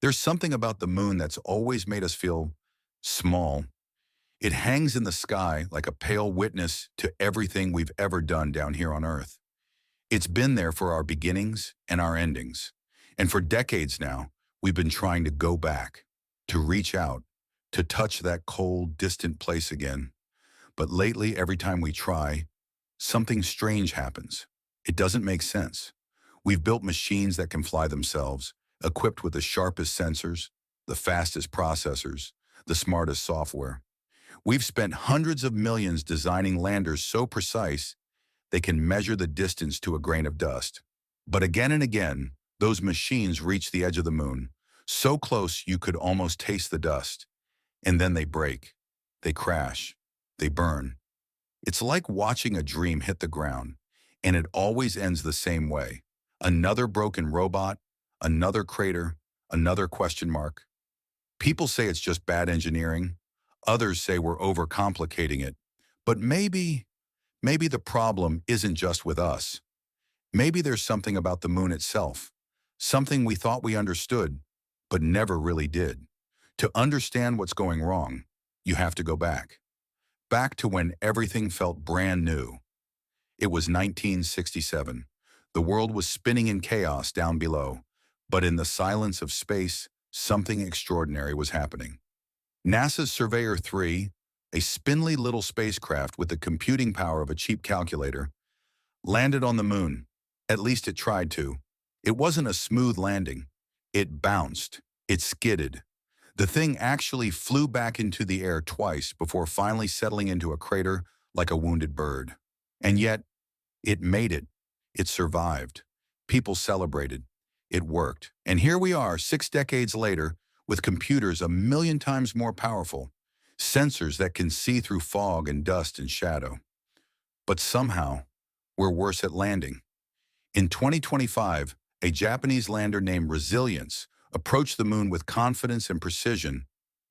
There's something about the moon that's always made us feel small. It hangs in the sky like a pale witness to everything we've ever done down here on Earth. It's been there for our beginnings and our endings. And for decades now, we've been trying to go back, to reach out, to touch that cold, distant place again. But lately, every time we try, something strange happens. It doesn't make sense. We've built machines that can fly themselves, equipped with the sharpest sensors, the fastest processors, the smartest software. We've spent hundreds of millions designing landers so precise they can measure the distance to a grain of dust. But again and again, those machines reach the edge of the moon, so close you could almost taste the dust. And then they break, they crash, they burn. It's like watching a dream hit the ground, and it always ends the same way. Another broken robot, another crater, another question mark. People say it's just bad engineering. Others say we're overcomplicating it. But maybe the problem isn't just with us. Maybe there's something about the moon itself, something we thought we understood, but never really did. To understand what's going wrong, you have to go back to when everything felt brand new. It was 1967. The world was spinning in chaos down below, but in the silence of space, something extraordinary was happening. NASA's Surveyor 3, a spindly little spacecraft with the computing power of a cheap calculator, landed on the moon. At least it tried to. It wasn't a smooth landing. It bounced. It skidded. The thing actually flew back into the air twice before finally settling into a crater like a wounded bird. And yet, it made it. It survived. People celebrated. It worked. And here we are, 6 decades later, with computers a million times more powerful, sensors that can see through fog and dust and shadow. But somehow, we're worse at landing. In 2025, a Japanese lander named Resilience approached the moon with confidence and precision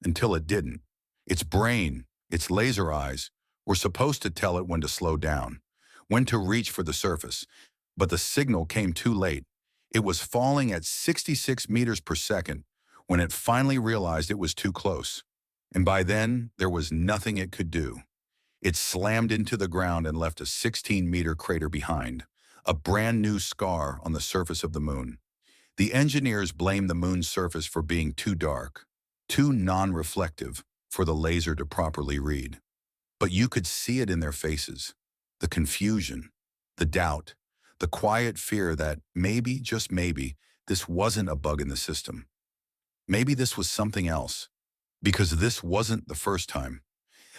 until it didn't. Its brain, its laser eyes, were supposed to tell it when to slow down, when to reach for the surface. But the signal came too late. It was falling at 66 meters per second when it finally realized it was too close. And by then, there was nothing it could do. It slammed into the ground and left a 16-meter crater behind, a brand new scar on the surface of the moon. The engineers blamed the moon's surface for being too dark, too non-reflective for the laser to properly read. But you could see it in their faces, the confusion, the doubt, the quiet fear that maybe, just maybe, this wasn't a bug in the system. Maybe this was something else, because this wasn't the first time.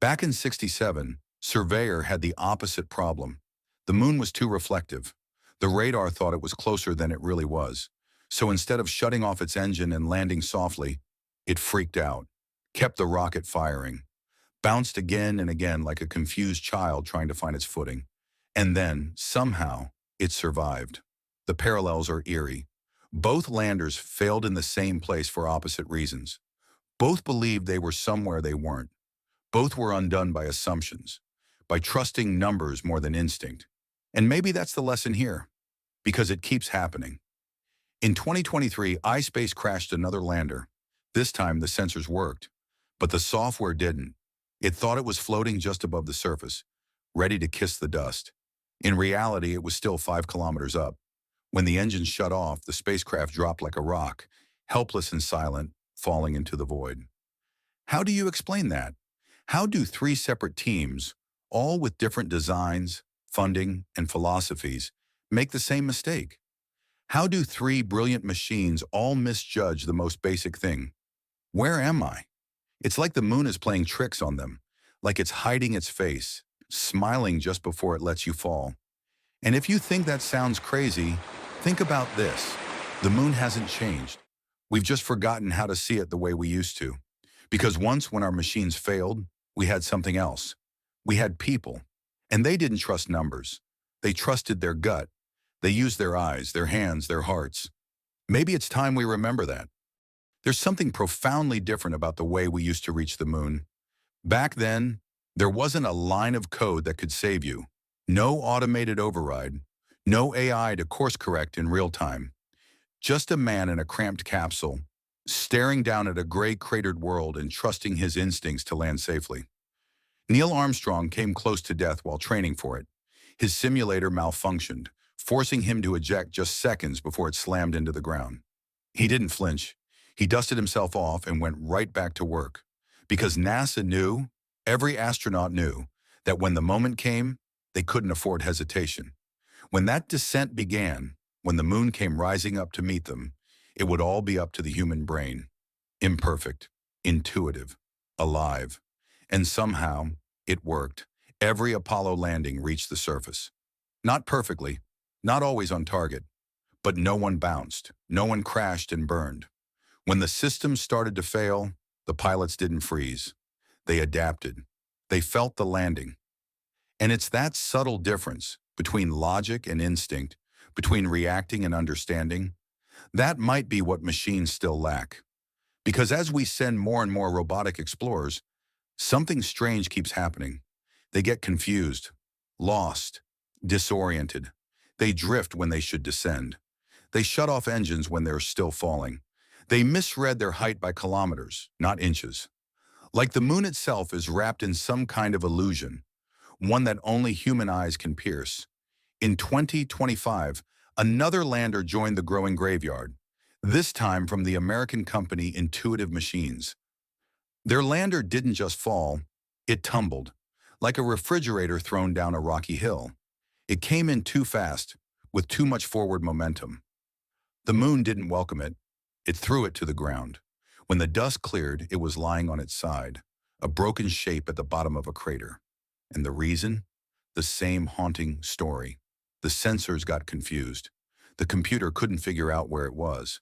Back in '67, Surveyor had the opposite problem. The moon was too reflective. The radar thought it was closer than it really was. So instead of shutting off its engine and landing softly, it freaked out, kept the rocket firing, bounced again and again like a confused child trying to find its footing. And then, somehow, it survived. The parallels are eerie. Both landers failed in the same place for opposite reasons. Both believed they were somewhere they weren't. Both were undone by assumptions, by trusting numbers more than instinct. And maybe that's the lesson here, because it keeps happening. In 2023, iSpace crashed another lander. This time, the sensors worked, but the software didn't. It thought it was floating just above the surface, ready to kiss the dust. In reality, it was still 5 kilometers up. When the engine shut off, the spacecraft dropped like a rock, helpless and silent, falling into the void. How do you explain that? How do 3 separate teams, all with different designs, funding, and philosophies, make the same mistake? How do 3 brilliant machines all misjudge the most basic thing? Where am I? It's like the moon is playing tricks on them, like it's hiding its face, smiling just before it lets you fall. And if you think that sounds crazy, think about this. The moon hasn't changed. We've just forgotten how to see it the way we used to. Because once when our machines failed, we had something else. We had people. And they didn't trust numbers. They trusted their gut. They used their eyes, their hands, their hearts. Maybe it's time we remember that. There's something profoundly different about the way we used to reach the moon. Back then, there wasn't a line of code that could save you. No automated override. No AI to course correct in real time. Just a man in a cramped capsule, staring down at a gray cratered world and trusting his instincts to land safely. Neil Armstrong came close to death while training for it. His simulator malfunctioned, forcing him to eject just seconds before it slammed into the ground. He didn't flinch. He dusted himself off and went right back to work. Because NASA knew, every astronaut knew, that when the moment came, they couldn't afford hesitation. When that descent began, when the moon came rising up to meet them, it would all be up to the human brain. Imperfect, intuitive, alive. And somehow, it worked. Every Apollo landing reached the surface. Not perfectly, not always on target, but no one bounced, no one crashed and burned. When the systems started to fail, the pilots didn't freeze. They adapted. They felt the landing. And it's that subtle difference between logic and instinct, between reacting and understanding, that might be what machines still lack. Because as we send more and more robotic explorers, something strange keeps happening. They get confused, lost, disoriented. They drift when they should descend. They shut off engines when they're still falling. They misread their height by kilometers, not inches. Like the moon itself is wrapped in some kind of illusion, one that only human eyes can pierce. In 2025, another lander joined the growing graveyard, this time from the American company Intuitive Machines. Their lander didn't just fall, it tumbled, like a refrigerator thrown down a rocky hill. It came in too fast, with too much forward momentum. The moon didn't welcome it. It threw it to the ground. When the dust cleared, it was lying on its side, a broken shape at the bottom of a crater. And the reason? The same haunting story. The sensors got confused. The computer couldn't figure out where it was.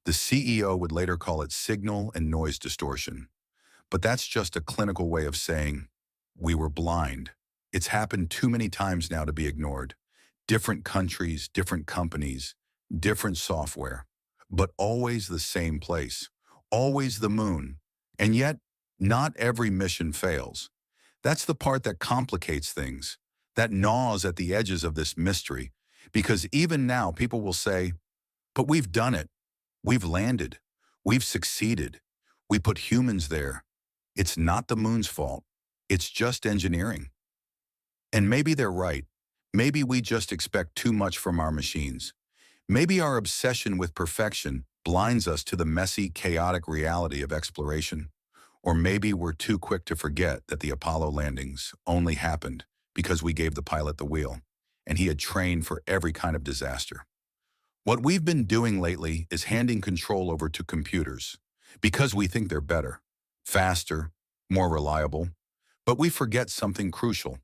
The CEO would later call it signal and noise distortion. But that's just a clinical way of saying, we were blind. It's happened too many times now to be ignored. Different countries, different companies, different software, but always the same place, always the moon. And yet, not every mission fails. That's the part that complicates things, that gnaws at the edges of this mystery, because even now people will say, but we've done it. We've landed. We've succeeded. We put humans there. It's not the moon's fault. It's just engineering. And maybe they're right. Maybe we just expect too much from our machines. Maybe our obsession with perfection blinds us to the messy, chaotic reality of exploration. Or maybe we're too quick to forget that the Apollo landings only happened because we gave the pilot the wheel, and he had trained for every kind of disaster. What we've been doing lately is handing control over to computers because we think they're better, faster, more reliable. But we forget something crucial.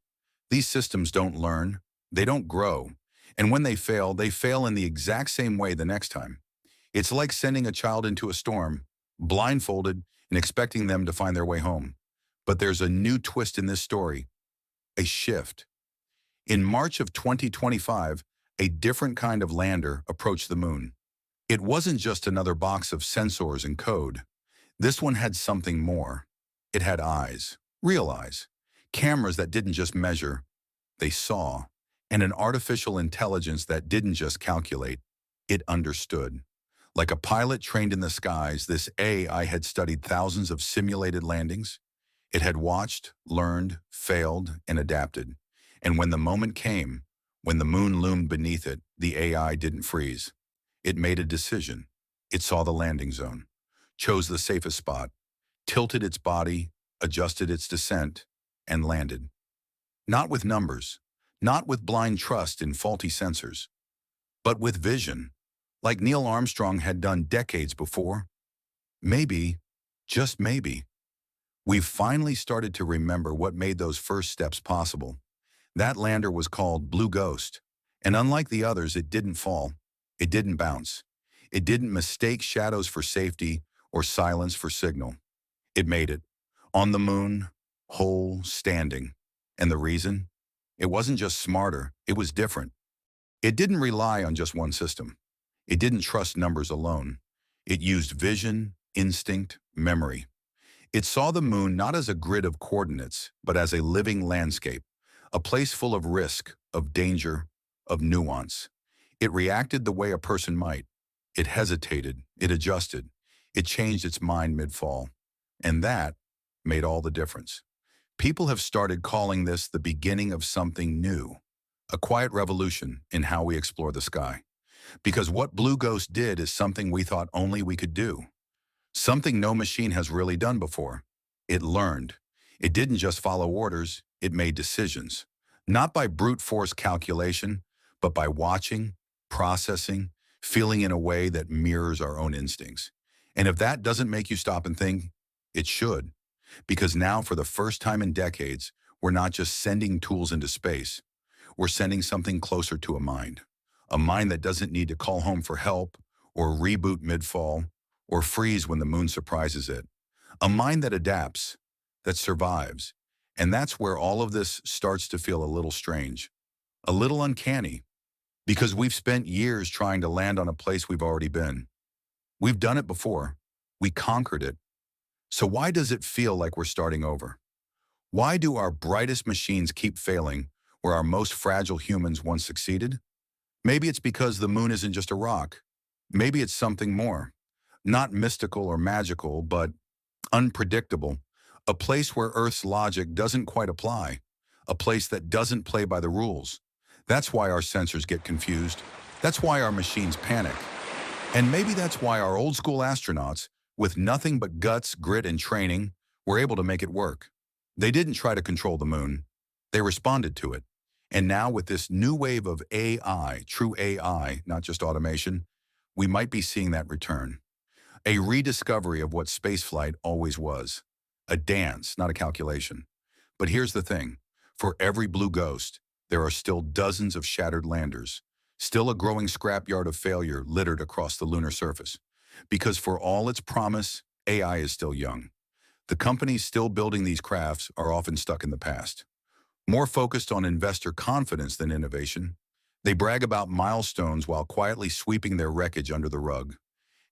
These systems don't learn, they don't grow, and when they fail in the exact same way the next time. It's like sending a child into a storm, blindfolded, and expecting them to find their way home. But there's a new twist in this story, a shift. In March of 2025, a different kind of lander approached the moon. It wasn't just another box of sensors and code. This one had something more. It had eyes, real eyes, cameras that didn't just measure, they saw, and an artificial intelligence that didn't just calculate, it understood. Like a pilot trained in the skies, this AI had studied thousands of simulated landings. It had watched, learned, failed, and adapted. And when the moment came, when the moon loomed beneath it, the AI didn't freeze. It made a decision. It saw the landing zone, chose the safest spot, tilted its body, adjusted its descent, and landed. Not with numbers, not with blind trust in faulty sensors, but with vision, like Neil Armstrong had done decades before. Maybe, just maybe, we've finally started to remember what made those first steps possible. That lander was called Blue Ghost, and unlike the others, it didn't fall, it didn't bounce, it didn't mistake shadows for safety or silence for signal. It made it, on the moon, whole, standing. And the reason? It wasn't just smarter, it was different. It didn't rely on just one system. It didn't trust numbers alone. It used vision, instinct, memory. It saw the moon not as a grid of coordinates, but as a living landscape, a place full of risk, of danger, of nuance. It reacted the way a person might. It hesitated, it adjusted, It changed its mind mid-fall. And that made all the difference. People have started calling this the beginning of something new, a quiet revolution in how we explore the sky. Because what Blue Ghost did is something we thought only we could do. Something no machine has really done before. It learned. It didn't just follow orders, it made decisions. Not by brute force calculation, but by watching, processing, feeling in a way that mirrors our own instincts. And if that doesn't make you stop and think, it should. Because now, for the first time in decades, we're not just sending tools into space. We're sending something closer to a mind. A mind that doesn't need to call home for help, or reboot mid-fall, or freeze when the moon surprises it. A mind that adapts, that survives. And that's where all of this starts to feel a little strange, a little uncanny, because we've spent years trying to land on a place we've already been. We've done it before. We conquered it. So why does it feel like we're starting over? Why do our brightest machines keep failing where our most fragile humans once succeeded? Maybe it's because the moon isn't just a rock. Maybe it's something more. Not mystical or magical, but unpredictable. A place where Earth's logic doesn't quite apply. A place that doesn't play by the rules. That's why our sensors get confused. That's why our machines panic. And maybe that's why our old school astronauts, with nothing but guts, grit, and training, were able to make it work. They didn't try to control the moon. They responded to it. And now with this new wave of AI, true AI, not just automation, we might be seeing that return. A rediscovery of what spaceflight always was. A dance, not a calculation. But here's the thing. For every Blue Ghost, there are still dozens of shattered landers. Still a growing scrapyard of failure littered across the lunar surface. Because for all its promise, AI is still young. The companies still building these crafts are often stuck in the past. More focused on investor confidence than innovation. They brag about milestones while quietly sweeping their wreckage under the rug.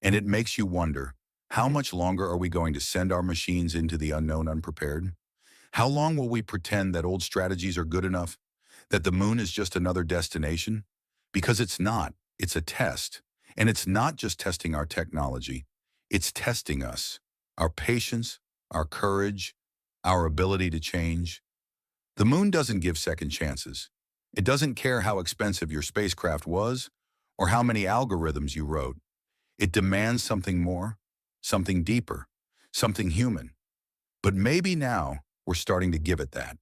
And it makes you wonder, how much longer are we going to send our machines into the unknown unprepared? How long will we pretend that old strategies are good enough? That the moon is just another destination? Because it's not. It's a test. And it's not just testing our technology. It's testing us. Our patience, our courage, our ability to change. The moon doesn't give second chances. It doesn't care how expensive your spacecraft was or how many algorithms you wrote. It demands something more, something deeper, something human. But maybe now we're starting to give it that.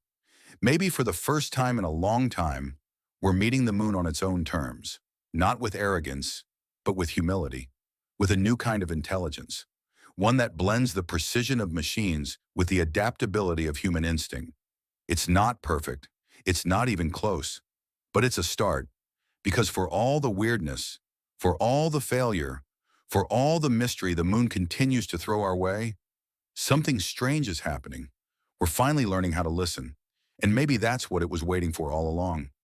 Maybe for the first time in a long time, we're meeting the moon on its own terms, not with arrogance, but with humility, with a new kind of intelligence, one that blends the precision of machines with the adaptability of human instinct. It's not perfect, it's not even close, but it's a start, because for all the weirdness, for all the failure, for all the mystery the moon continues to throw our way, something strange is happening. We're finally learning how to listen, and maybe that's what it was waiting for all along.